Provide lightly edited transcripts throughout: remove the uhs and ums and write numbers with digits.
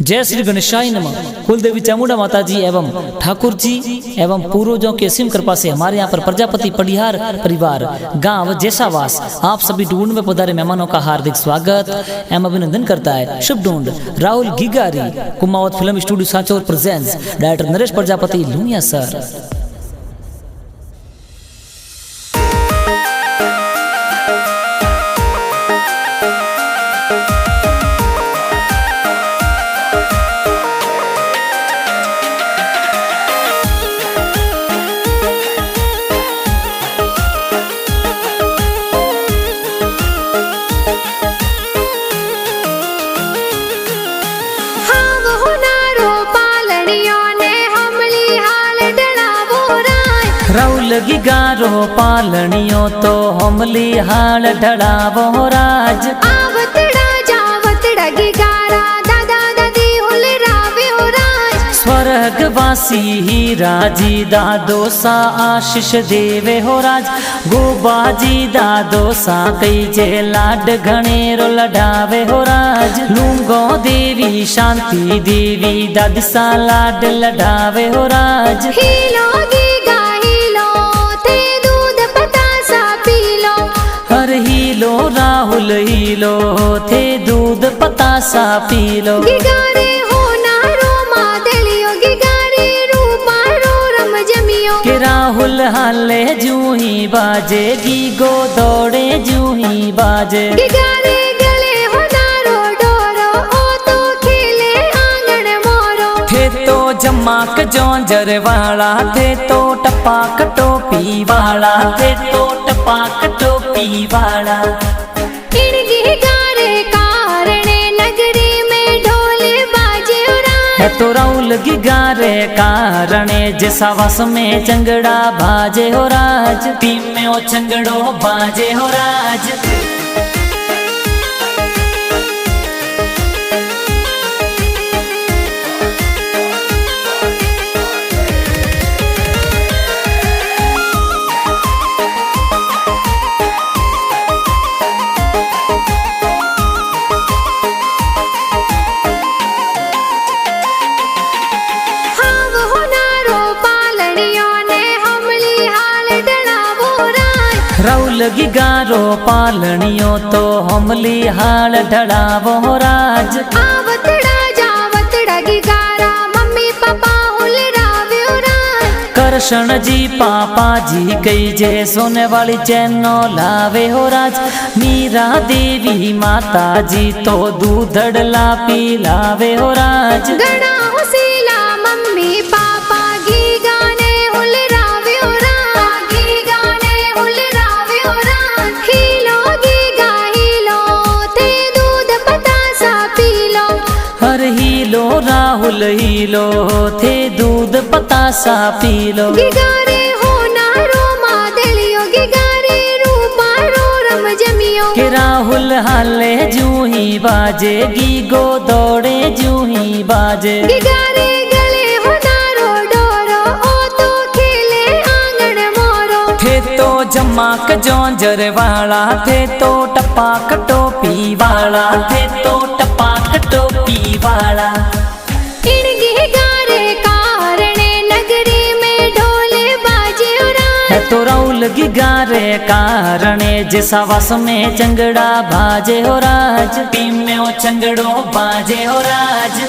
जय श्री गणेशाय नमः। कुलदेवी चामुंडा माता जी एवं ठाकुर जी एवं पूर्वजों के असीम कृपा से हमारे यहाँ पर प्रजापति पडिहार परिवार गांव जैसावास आप सभी ढूंढ में पधारे मेहमानों का हार्दिक स्वागत एवं अभिनंदन करता है। शुभ ढूंढ Rahul Gigari Kumawat film studio Sanchore presents director Naresh Prajapati Luniya sir. Rahul गिगारो पालनियो तो हमली हाल ढड़ावो राज आवतड़ा जावतड़ा गिगारा दादा दादी हुले रावे हो राज स्वर्गवासी ही राजी दादो सा आशीष देवे हो राज गोबाजी दादो सा कई जे लाड घणेरो लडावे हो राज लूंगो देवी शांति देवी दादी सा लाड लडावे हो राज हीलो हीलो राहुल हीलो थे दूध पतासा पी लो गिगारे हो नारो मादलियो गिगारे रूपा रो रम जमियो के राहुल हाले जूही बाजे गीगो दौड़े जूही बाजे गिगारे गले हो नारो डोरो ओ तो खेले आंगन मोरो थे तो जमाक जोंजर वाला थे तो टपाक टोपी वाला थे तो टपाक टोपी वाला गिगारे कारणे नगरी में ढोले बाजे है तो राहुल गिगारे कारणे जैसा वस में चंगड़ा बाजे हो राज टीम में ओ चंगड़ो बाजे हो राज राहुल गिगारो पालनियो तो हमली हाल ढड़ावो राज आवतड़ा जावतड़ा गिगारा मम्मी पापा हुले रावे हो राज कृष्ण जी पापा जी कई जे सोने वाली चैनो लावे हो राज मीरा देवी माता जी तो दूधड़ला पी लावे हो राज गणा हुसीला मम्मी पापा गी गाने हुले रावे हो राज गी गाने हुले रावे हो राज हीलो गी हीलो थे दूध पतासा पी लो हर हीलो राहुल हीलो थे दूध पतासा पी लो गिगारे हो नारो मादलियो गिगारे रूपा रो रम जमियो के राहुल हाले जूही बाजे गीगो दौड़े जूही बाजे गिगारे गले हो नारो डोरो ओ तो खेले आंगन मोरो थे तो जमाक जोंजर वाला थे तो टपाक टोपी वाला थे तो टपाक टोपी वाला गिगारे कारणे नगरी में ढोले बाजे हो राज है तो राहुल गिगारे कारणे जैसा वस में चंगड़ा बाजे हो राज टीम में ओ चंगड़ो बाजे हो राज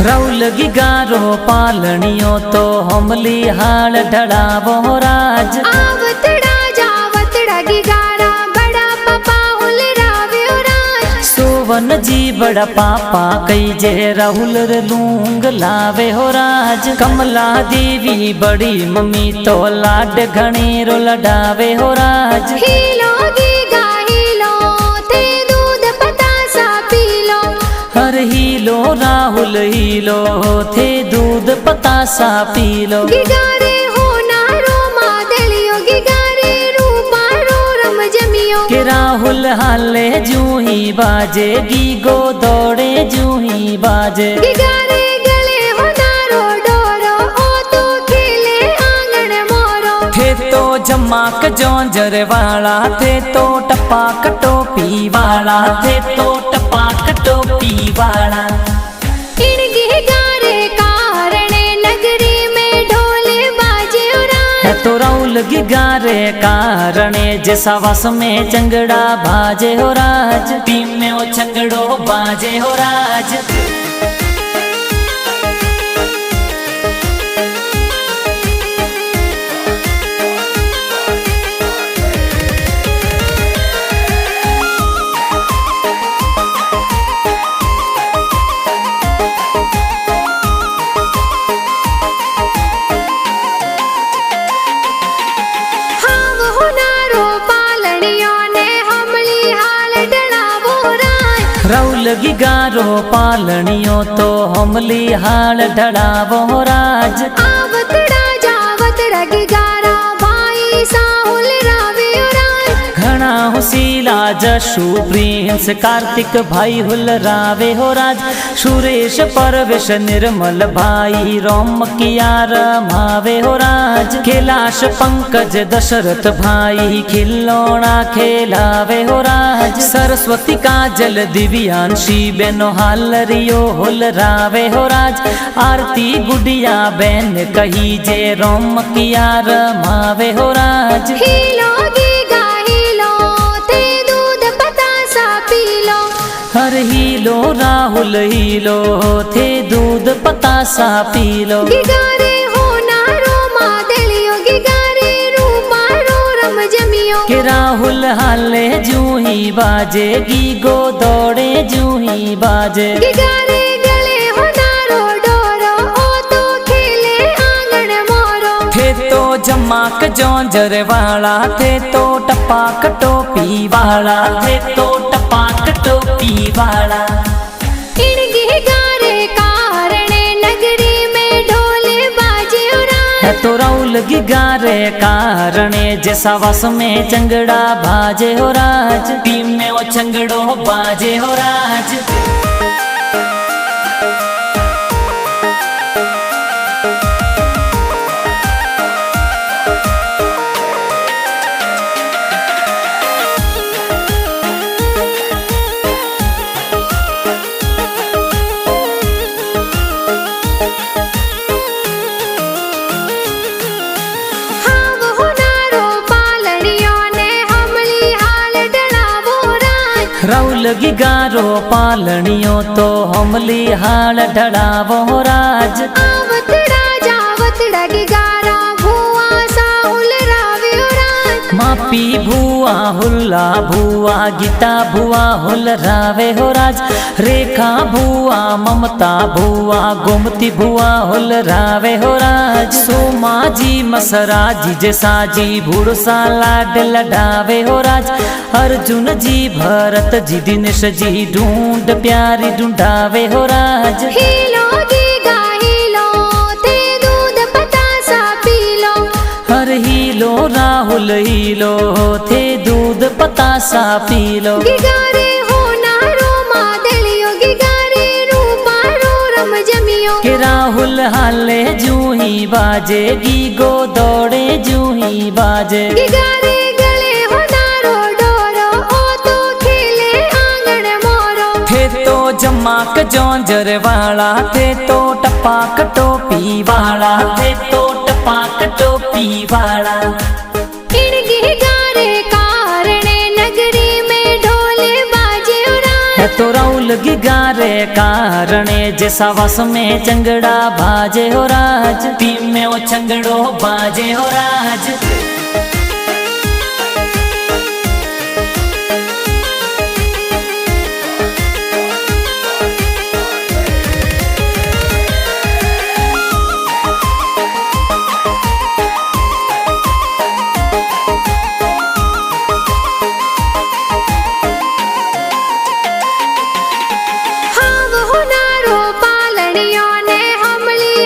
राहुल गिगारो पालनियो तो हमली हाल ढड़ावो राज आवतड़ा जावतड़ा गिगारा बड़ा पापा हुले रावे हो राज सोवन जी बड़ा पापा कई जे राहुल रे लूंग लावे हो राज कमला देवी बड़ी मम्मी तो लाड घणेरो लडावे हो राज हीलो गिगा हीलो थे दूध पतासा पी लो हर हीलो राहुल हीलो थे दूध पतासा पी लो। गिगारे हो नारो मादलियो गिगारे रूपारो रम जमियो। के राहुल हाले जूही बाजे गीगो दौड़े जूही बाजे। गिगारे गले हो नारो डोरो ओ तो खेले आंगन मोरो। थे तो जमाक जोंजर वाला थे तो टपाक टोपी वाला थे तो टपाक टोपी वाला। इन गिगारे कारणे नगरी में ढोले बाजे है तो राउल गिगारे कारणे जैसा वस में चंगड़ा बाजे हो राज। टीम में वो चंगड़ो बाजे हो राज। राउल गिगारो पालनियो तो हमली हाल ढड़ावो राज। आवतड़ा जावतड़ा गिगारा भाई साहुल रावे राज। घना हुसीला जशु प्रिंस कार्तिक भाई हुल रावे हो राज। सुरेश परवेश निर्मल भाई रोम कियार मावे हो राज। कैलाश पंकज दशरथ भाई खिलौना खेलावे हो राज। सरस्वती काजल दिव्यांशी बेनो हालरियो हुल रावे हो राज। आरती गुडिया बहन कही जे रोम कियार मावे हो राज। हीलो गीगा हीलो ते दूध पतासा पी लो। हर हीलो राहुल हीलो थे दूध पतासा पी लो। गिगारे हो नारो मादलियो गिगारे रूपारो रम जमियो। के राहुल हाले जूही बाजे गीगो दौड़े जूही बाजे। गिगारे गले हो नारो डोरो ओ तो खेले आंगन मोरो। थे तो जमाक जोंजर वाला थे तो टपाक टोपी वाला थे तो टपाक टोपी वाला। इन गिगारे कारणे नगरी में ढोले बाजे है तो राउल गिगारे कारणे जैसा वस में चंगड़ा बाजे हो राज। टीम में वो चंगड़ो बाजे हो राज। राउल गिगारो पालनियो तो हमली हाल ढड़ावो राज। आवतड़ा जावतड़ा गिगारा भुआ साहुल रावे राज। मापी भुआ हुल्ला भुआ गीता भुआ हुल रावे हो राज। रेखा भुआ ममता भुआ गोमती भुआ हुल रावे हो राज। सोमा जी मसरा जी जैसा जी भूड़सा लाड लडावे हो राज। अर्जुन जी भरत जी दिनेश जी ढूंढ प्यारी ढूंढावे हो राज। हीलो गीगा हीलो ते दूध पतासा पी लो। हर हीलो राहुल हीलो थे दूध पतासा पी लो। गिगारे हो नारो मादलियो गिगारे रूपारो रम जमियो। के राहुल हाले जूही बाजे गीगो दौड़े जूही बाजे। गिगारे गले हो नारो डोरो ओ तो खेले आंगन मोरो। थे तो जमाक जोंजर वाला थे तो टपाक टोपी वाला थे तो टपाक टोपी वाला। इन गिगारे कारणे नगरी में ढोले बाजे राज। है तो राउल गिगारे कारणे जैसा वस में चंगड़ा बाजे हो राज। टीम में वो चंगड़ो बाजे हो राज। हाव हो नारो पालनियो ने हमली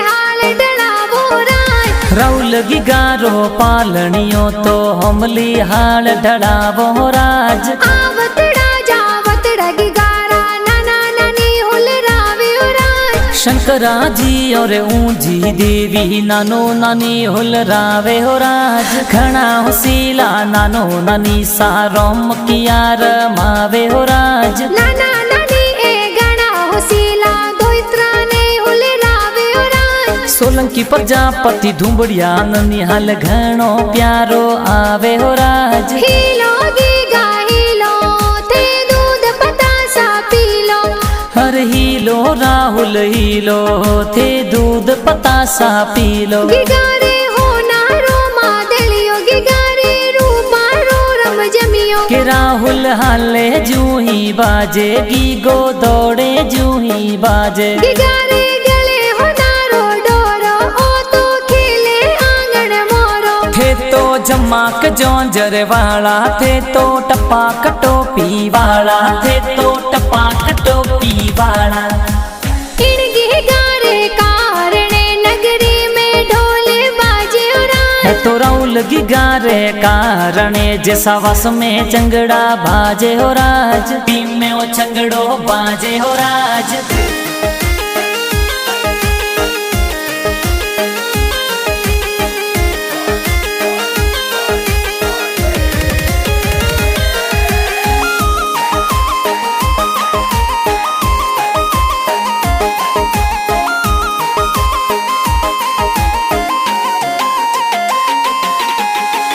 लगी गारो पालनियो तो हमली हाल ढड़ावो राज। आवतड़ा जावतड़ा की गारा नाना नानी हुलरावे राज। शंकरा जी और ऊंजी देवी नानो नानी हुलरावे हो राज। घना हुसीला नानो नानी सारोम कियार मावे हो राज। नाना नानी ए गणा हुसीला गोइत्रा ने हुलरावे राज। सोलंकी प्रजापति धुंबड़िया ननिहाल घणो प्यारो आवे हो राज। हीलो गीगा हीलो थे दूध पतासा पीलो। हर हीलो राहुल हीलो थे दूध पतासा पीलो। गिगारे हो नारो मादलियो गिगारे रूपा रो रम जमियो। के राहुल हाले जूही बाजे गीगो दौड़े जूही बाजे। गिगारे गले हो नारो डोरो ओ तो खेले आंगन मोरो। थे तो जमाक जोंजर वाला थे तो टपाक टोपी वाला थे तो टपाक टोपी वाला। इनगी गारे कारणे नगरी में ढोल बाजे है तो राउल की गारे कारणे जैसा वस में चंगड़ा बाजे हो राज। टीम में वो चंगड़ो बाजे हो राज।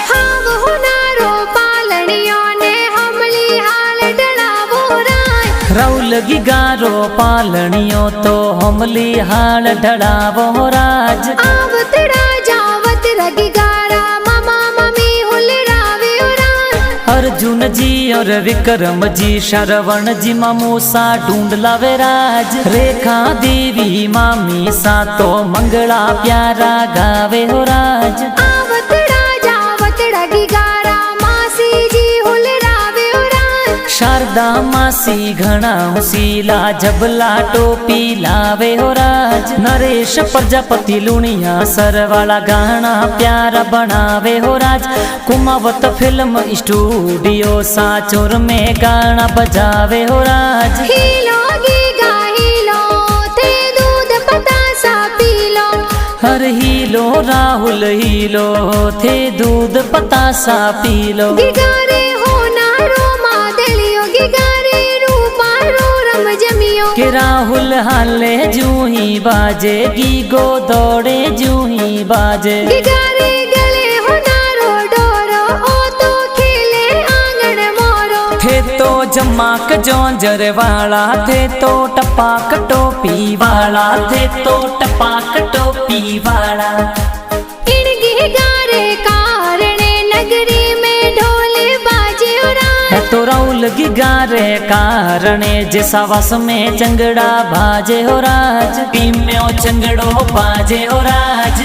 हाव हो नारो पालनियो ने हमली हाल डड़ावो राज। राउल की गारो पालनियो तो हमली हाल ढड़ावो राज। आवतड़ा जावतड़ा की गारा मामा मम्मी हुलरावे राज। अर्जुन जी और विक्रम जी श्रवण जी मामूसा ढूंढ लावे राज। रेखा देवी मामी सा तो मंगला प्यारा गावे हो राज। आवतड़ा जावतड़ा की गारा मासी जी हुलरावे राज। शारदा मासी घना हुसीला जबला टोपी लावे हो राज। नरेश प्रजापति लुणिया सर वाला गाना प्यारा बनावे हो राज। कुमावत फिल्म स्टूडियो साचोर में गाना बजावे हो राज। हीलो गीगा हीलो थे दूध पतासा पीलो। हर हीलो राहुल हीलो थे दूध पतासा पीलो। गिगारे हो नारो मादलियो गिगारे रूपा रो रम जमियो। के राहुल हाले जूही बाजे गीगो दौड़े जूही बाजे। गिगारे गले हो नारो डोरो ओ तो खेले आंगन मोरो। थे तो जमाक जोंजर वाला थे तो टपाक टोपी वाला थे तो टपाक टोपी वाला। इनगी गारे कारणे नगरी में ढोल बाजे राज। है तो राउल की गारे कारणे जैसा वस में चंगड़ा बाजे हो राज। टीम में ओ चंगड़ो बाजे हो राज।